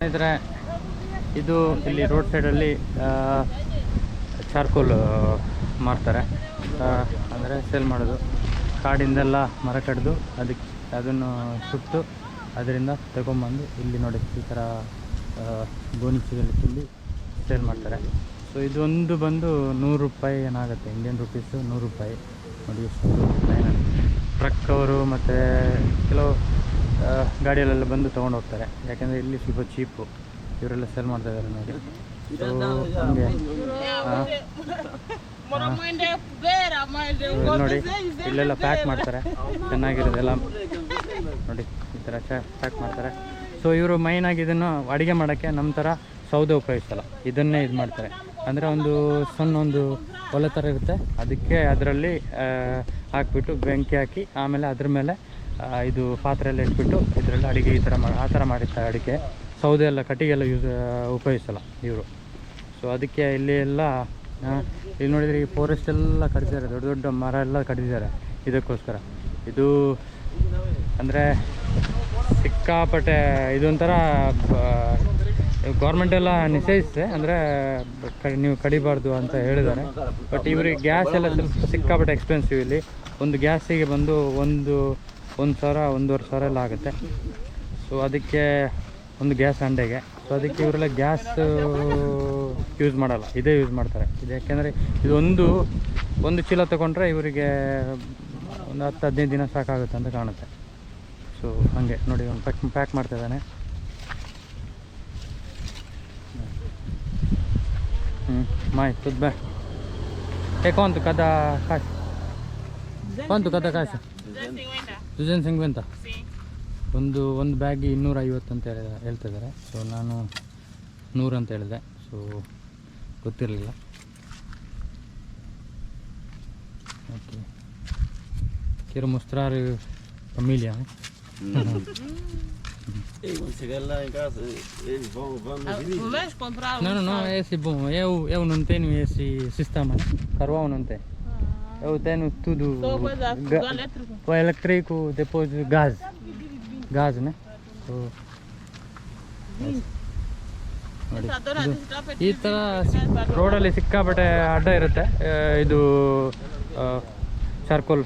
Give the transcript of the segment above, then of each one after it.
ಸ್ನೇಹಿತರೆ, ಇದು ಇಲ್ಲಿ ರೋಡ್ ಸೈಡಲ್ಲಿ ಚಾರ್ಕೋಲ್ ಮಾರ್ತಾರೆ. ಅಂದರೆ ಸೇಲ್ ಮಾಡೋದು. ಕಾಡಿಂದೆಲ್ಲ ಮರ ಕಡಿದು ಅದನ್ನು ಸುಟ್ಟು ಅದರಿಂದ ತಗೊಂಬಂದು ಇಲ್ಲಿ ನೋಡಿ ಈ ಥರ ಗೋಣಿಚೀಲದಲ್ಲಿ ತುಂಬಿ ಸೇಲ್ ಮಾಡ್ತಾರೆ. ಸೊ ಇದೊಂದು ಬಂದು 100 ರೂಪಾಯಿ ಏನಾಗುತ್ತೆ, ಇಂಡಿಯನ್ ರುಪೀಸು 100 ರೂಪಾಯಿ. ನೋಡಿ ಎಷ್ಟು ಲೈನ್ ಟ್ರಕ್ ಅವರು ಮತ್ತು ಕೆಲವು ಗಾಡಿಯಲ್ಲೆಲ್ಲ ಬಂದು ತೊಗೊಂಡು ಹೋಗ್ತಾರೆ. ಯಾಕೆಂದರೆ ಇಲ್ಲಿ ಸ್ವಲ್ಪ ಚೀಪು, ಇವರೆಲ್ಲ ಸೇಲ್ ಮಾಡ್ತಾಯಿದ್ದಾರೆ ನೋಡಿ. ಸೊ ಹಂಗೆ ನೋಡಿ ಇಲ್ಲೆಲ್ಲ ಪ್ಯಾಕ್ ಮಾಡ್ತಾರೆ, ಚೆನ್ನಾಗಿರೋದೆಲ್ಲ ನೋಡಿ ಈ ಥರ ಪ್ಯಾಕ್ ಮಾಡ್ತಾರೆ. ಸೊ ಇವರು ಮೈನಾಗಿ ಇದನ್ನು ಅಡುಗೆ ಮಾಡೋಕ್ಕೆ ನಮ್ಮ ಥರ ಸೌದೆ ಉಪಯೋಗಿಸಲ್ಲ, ಇದನ್ನೇ ಇದು ಮಾಡ್ತಾರೆ. ಅಂದರೆ ಒಂದು ಸಣ್ಣ ಒಂದು ಒಲೆ ಥರ ಇರುತ್ತೆ, ಅದಕ್ಕೆ ಅದರಲ್ಲಿ ಹಾಕಿಬಿಟ್ಟು ಬೆಂಕಿ ಹಾಕಿ ಆಮೇಲೆ ಅದ್ರ ಮೇಲೆ ಇದು ಪಾತ್ರೆಯಲ್ಲಿ ಇಟ್ಬಿಟ್ಟು ಇದರಲ್ಲಿ ಅಡುಗೆ ಈ ಥರ ಆ ಥರ ಮಾಡಿರ್ತಾರೆ. ಅಡುಗೆ ಸೌದೆ ಎಲ್ಲ ಕಟ್ಟಿಗೆ ಎಲ್ಲ ಉಪಯೋಗಿಸಲ್ಲ ಇವರು. ಸೊ ಅದಕ್ಕೆ ಇಲ್ಲಿ ಎಲ್ಲ ಇಲ್ಲಿ ನೋಡಿದರೆ ಈ ಫಾರೆಸ್ಟ್ ಎಲ್ಲ ಕಡಿದಿದ್ದಾರೆ, ದೊಡ್ಡ ದೊಡ್ಡ ಮರ ಎಲ್ಲ ಕಡಿದಿದ್ದಾರೆ ಇದಕ್ಕೋಸ್ಕರ. ಇದು ಅಂದರೆ ಸಿಕ್ಕಾಪಟ್ಟೆ ಇದೊಂಥರ ಗೌರ್ಮೆಂಟ್ ಎಲ್ಲ ನಿಷೇಧಿಸಿದೆ, ಅಂದರೆ ನೀವು ಕಡಿಬಾರ್ದು ಅಂತ ಹೇಳಿದ್ದಾರೆ. ಬಟ್ ಇವರಿಗೆ ಗ್ಯಾಸ್ ಎಲ್ಲ ಸ್ವಲ್ಪ ಸಿಕ್ಕಾಪಟ್ಟೆ ಎಕ್ಸ್ಪೆನ್ಸಿವ್. ಇಲ್ಲಿ ಒಂದು ಗ್ಯಾಸಿಗೆ ಬಂದು 1,000 1,500 ಎಲ್ಲ ಆಗುತ್ತೆ. ಸೊ ಅದಕ್ಕೆ ಒಂದು ಗ್ಯಾಸ್ ಅಂಡೆಗೆ. ಸೊ ಅದಕ್ಕೆ ಇವರೆಲ್ಲ ಗ್ಯಾಸ್ ಯೂಸ್ ಮಾಡಲ್ಲ, ಇದೇ ಯೂಸ್ ಮಾಡ್ತಾರೆ. ಇದು ಯಾಕೆಂದರೆ ಇದು ಒಂದು ಚೀಲ ತೊಗೊಂಡ್ರೆ ಇವರಿಗೆ ಒಂದು 10-15 ದಿನ ಸಾಕಾಗುತ್ತೆ ಅಂತ ಕಾಣುತ್ತೆ. ಸೊ ಹಾಗೆ ನೋಡಿ ಒಂದು pack ಮಾಡ್ತಾಯಿದ್ದಾನೆ. Mai, tudo bem? E quanto cada caixa? Quanto cada caixa? 250. ಒಂದು ಬ್ಯಾಗ್ 250 ಅಂತ ಹೇಳ್ತಿದ್ದಾರೆ. ಸೊ ನಾನು 100 ಅಂತ ಹೇಳಿದೆ. ಸೊ ಗೊತ್ತಿರಲಿಲ್ಲ. Okay, quiero mostrar família. E quando chegar lá em casa, eles vão Vamos comprar um. Não, esse bom. Eu não tenho esse sistema, né? Carvão não tem. Eu tenho tudo. Só coisa tudo elétrico. Foi elétrico, depois gás. Gás, né? So, ಈ ಥರ ರೋಡಲ್ಲಿ ಸಿಕ್ಕಾಪಟ್ಟೆ ಅಡ್ಡ ಇರುತ್ತೆ. ಇದು charcoal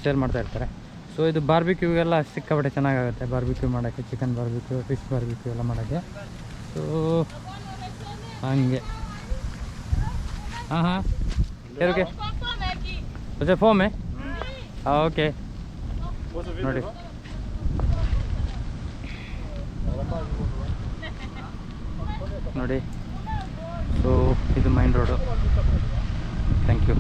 sale ಮಾಡ್ತಾ ಇರ್ತಾರೆ. So ಇದು ಬಾರ್ಬಿಕ್ಯೂಗೆಲ್ಲ ಸಿಕ್ಕಾಪಟ್ಟೆ ಚೆನ್ನಾಗಾಗುತ್ತೆ, ಬಾರ್ಬಿಕ್ಯೂ ಮಾಡೋಕ್ಕೆ, ಚಿಕನ್ ಬಾರ್ಬಿಕ್ಯೂ, ಫಿಶ್ ಬಾರ್ಬಿಕ್ಯೂ ಎಲ್ಲ ಮಾಡೋಕ್ಕೆ. ಸೊ ಹಂಗೆ ಹಾಂ ಯಾರಿಗೆ ಮತ್ತೆ ಫೋಮೆ ಓಕೆ ನೋಡಿ. ನೋಡಿ ಸೊ ಇದು ಮೈನ್ ರೋಡು. Thank you.